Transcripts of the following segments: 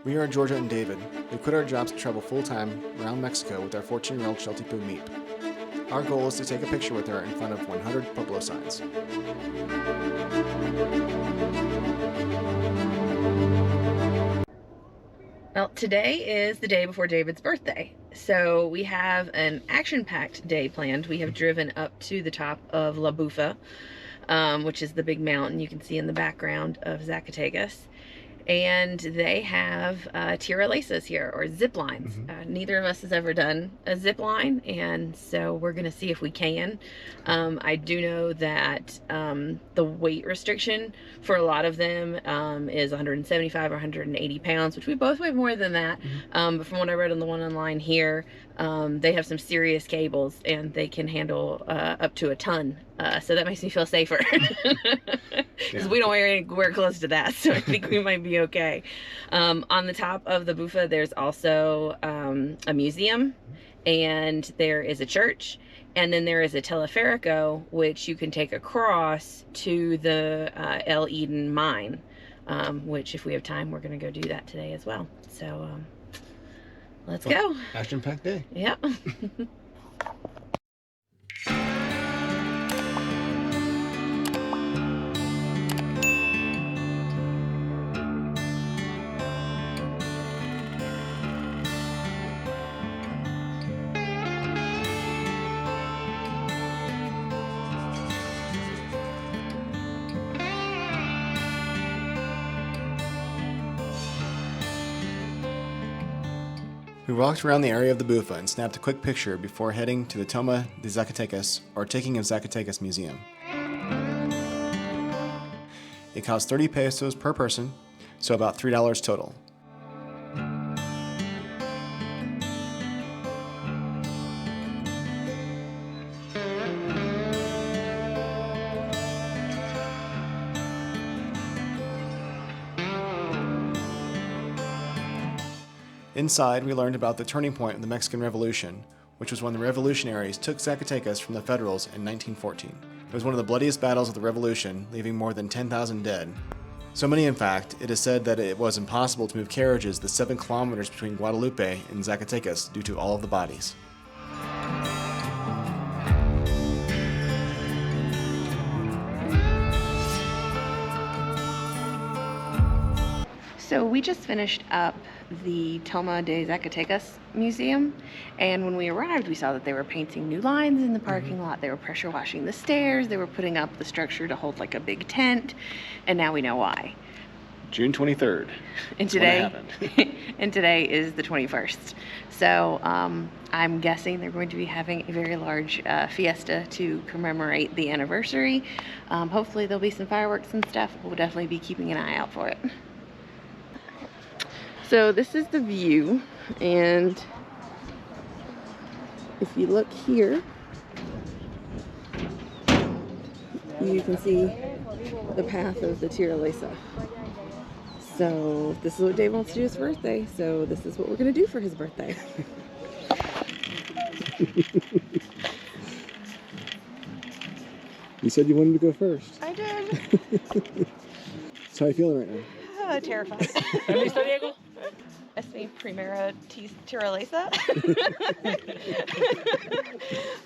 We are Georgia and David. We quit our jobs to travel full-time around Mexico with our 14-year-old Sheltie Poo Meep. Our goal is to take a picture with her in front of 100 Pueblo signs. Well, today is the day before David's birthday, so we have an action-packed day planned. We have driven up to the top of La Bufa, which is the big mountain you can see in the background of Zacatecas. And they have Tirolesas here, or zip lines. Neither of us has ever done a zip line, and so we're gonna see if we can. I do know that the weight restriction for a lot of them is 175 or 180 pounds, which we both weigh more than that. But from what I read on the one online here, they have some serious cables and they can handle up to a ton. So that makes me feel safer. Because we don't wear anywhere close to that, so I think we might be okay. On the top of the Bufa, there's also a museum, and there is a church, and then there is a Teleférico, which you can take across to the El Eden mine, which if we have time, we're going to go do that today as well. So let's go. Action-packed day. Yep. We walked around the area of the Bufa and snapped a quick picture before heading to the Toma de Zacatecas, or Taking of Zacatecas Museum. It cost 30 pesos per person, so about $3 total. Inside, we learned about the turning point of the Mexican Revolution, which was when the revolutionaries took Zacatecas from the Federals in 1914. It was one of the bloodiest battles of the Revolution, leaving more than 10,000 dead. So many, in fact, it is said that it was impossible to move carriages the 7 kilometers between Guadalupe and Zacatecas due to all of the bodies. So we just finished up the Toma de Zacatecas Museum, and when we arrived we saw that they were painting new lines in the parking lot. They were pressure washing the stairs, they were putting up the structure to hold like a big tent, and now we know why. June 23rd. And today and today is the 21st. So I'm guessing they're going to be having a very large fiesta to commemorate the anniversary. Hopefully there'll be some fireworks and stuff. We'll definitely be keeping an eye out for it. So this is the view, and if you look here, you can see the path of the Tirolesa. So this is what Dave wants to do his birthday, so this is what we're going to do for his birthday. You said you wanted to go first. I did. So how are you feeling right now? Terrified. Es mi primera tirolesa.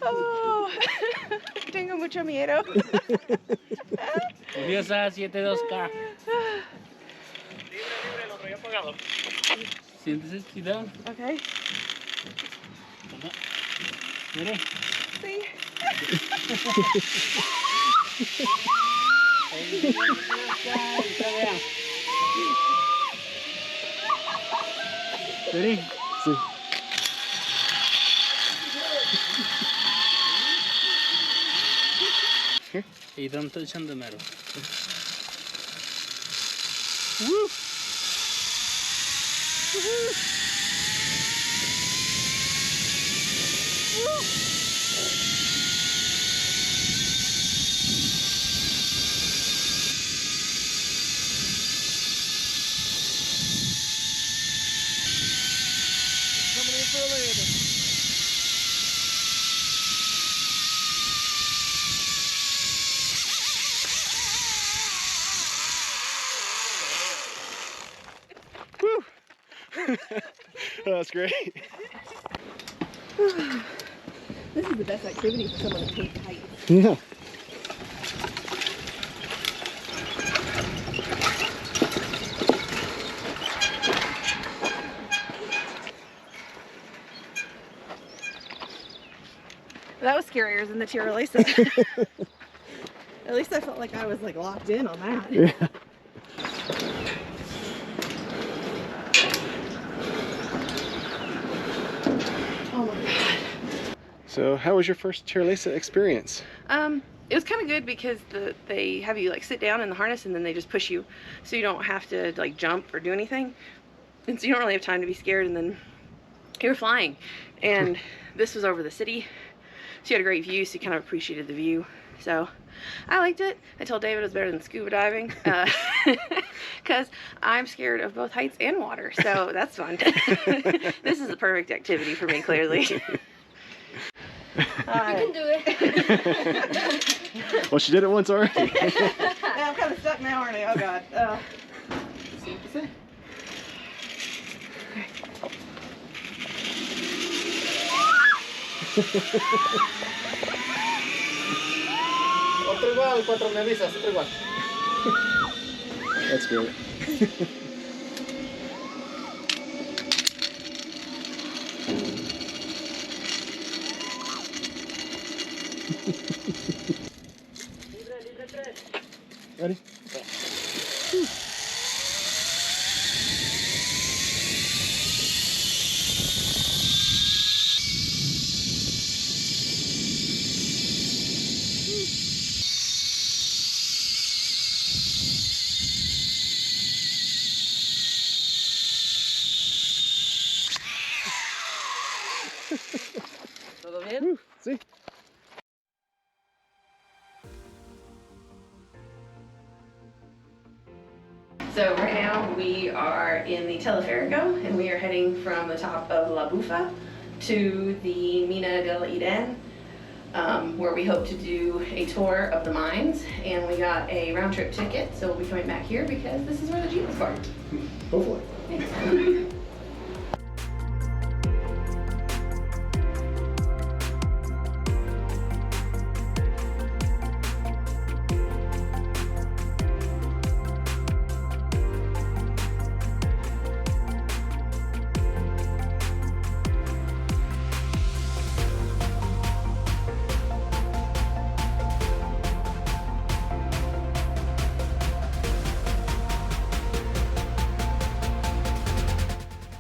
Oh, tengo mucho miedo. Empieza 72K. Libre, lo traía apagado. Siéntese, sit down. Okay. Mire. Sí. Ready? Sí. Here. Hey, don't touch on the metal. Woo. Coming in for a landing. That's great. This is the best activity for someone to paint heights. Yeah. That was scarier than the Tirolesa. At least I felt like I was like locked in on that. Yeah. Oh my god. So, how was your first Tirolesa experience? It was kind of good because they have you like sit down in the harness and then they just push you, so you don't have to like jump or do anything, and so you don't really have time to be scared. And then you're flying, and this was over the city, so you had a great view, so you kind of appreciated the view. So I liked it. I told David it was better than scuba diving because I'm scared of both heights and water, so that's fun. This is the perfect activity for me, clearly. You can do it. Well, she did it once already. Yeah, I'm kind of stuck now, aren't I? Oh god. See what you say. Otro igual, 4 me avisas, otro igual. That's great. Ready? ¿Todo bien? See? So right now we are in the Teleférico, and we are heading from the top of La Bufa to the Mina del Eden, where we hope to do a tour of the mines. And we got a round trip ticket, so we'll be coming back here because this is where the Jeep was parked. Hopefully.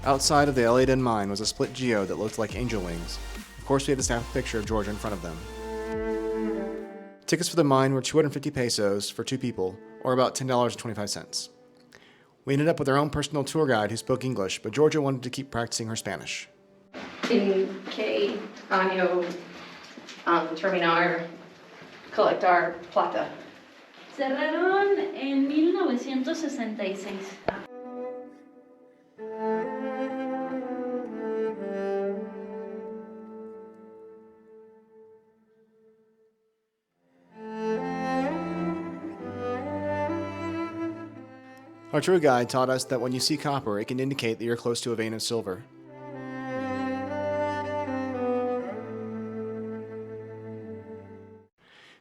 Outside of the Eladen mine was a split geode that looked like angel wings. Of course, we had to snap a picture of Georgia in front of them. Tickets for the mine were 250 pesos for 2 people, or about $10.25. We ended up with our own personal tour guide who spoke English, but Georgia wanted to keep practicing her Spanish. In que año terminar colectar plata? Cerraron en 1966. Our tour guide taught us that when you see copper, it can indicate that you're close to a vein of silver.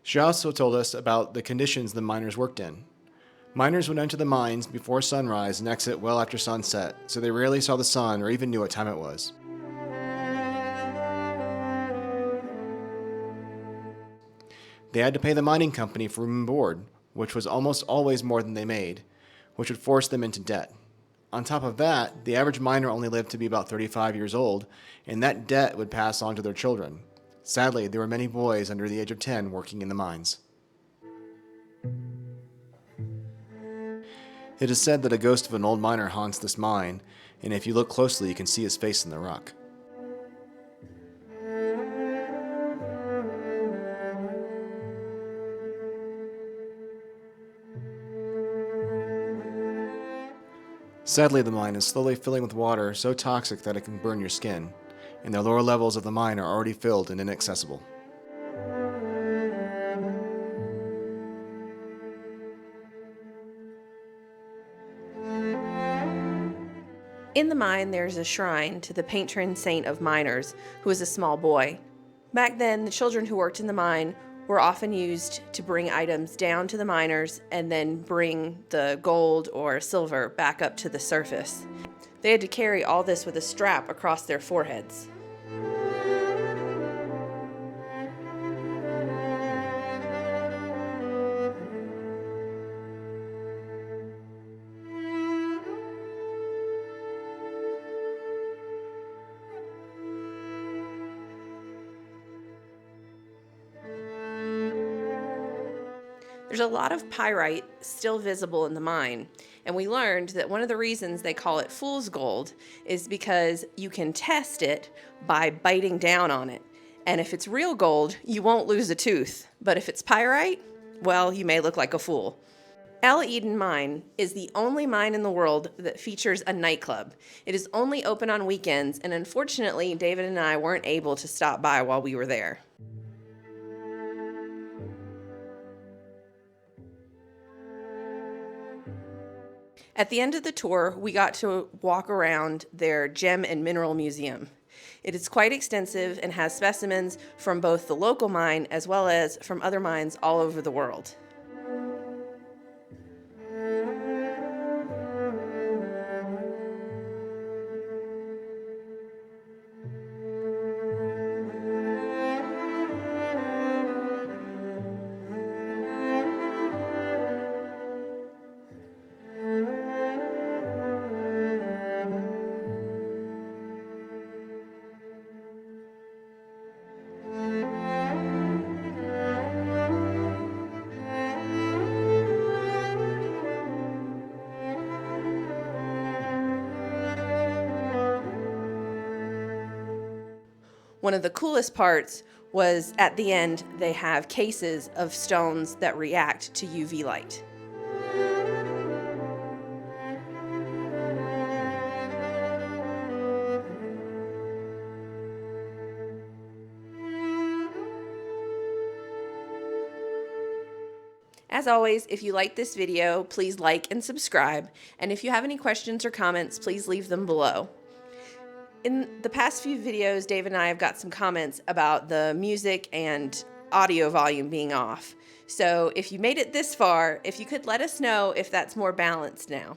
She also told us about the conditions the miners worked in. Miners would enter the mines before sunrise and exit well after sunset, so they rarely saw the sun or even knew what time it was. They had to pay the mining company for room and board, which was almost always more than they made, which would force them into debt. On top of that, the average miner only lived to be about 35 years old, and that debt would pass on to their children. Sadly, there were many boys under the age of 10 working in the mines. It is said that a ghost of an old miner haunts this mine, and if you look closely, you can see his face in the rock. Sadly, the mine is slowly filling with water so toxic that it can burn your skin, and the lower levels of the mine are already filled and inaccessible. In the mine, there's a shrine to the patron saint of miners, who was a small boy. Back then, the children who worked in the mine were often used to bring items down to the miners and then bring the gold or silver back up to the surface. They had to carry all this with a strap across their foreheads. There's a lot of pyrite still visible in the mine, and we learned that one of the reasons they call it fool's gold is because you can test it by biting down on it. And if it's real gold, you won't lose a tooth. But if it's pyrite, well, you may look like a fool. El Eden Mine is the only mine in the world that features a nightclub. It is only open on weekends, and unfortunately, David and I weren't able to stop by while we were there. At the end of the tour, we got to walk around their gem and mineral museum. It is quite extensive and has specimens from both the local mine as well as from other mines all over the world. One of the coolest parts was at the end, they have cases of stones that react to UV light. As always, if you like this video, please like and subscribe. And if you have any questions or comments, please leave them below. In the past few videos, Dave and I have got some comments about the music and audio volume being off. So if you made it this far, if you could let us know if that's more balanced now.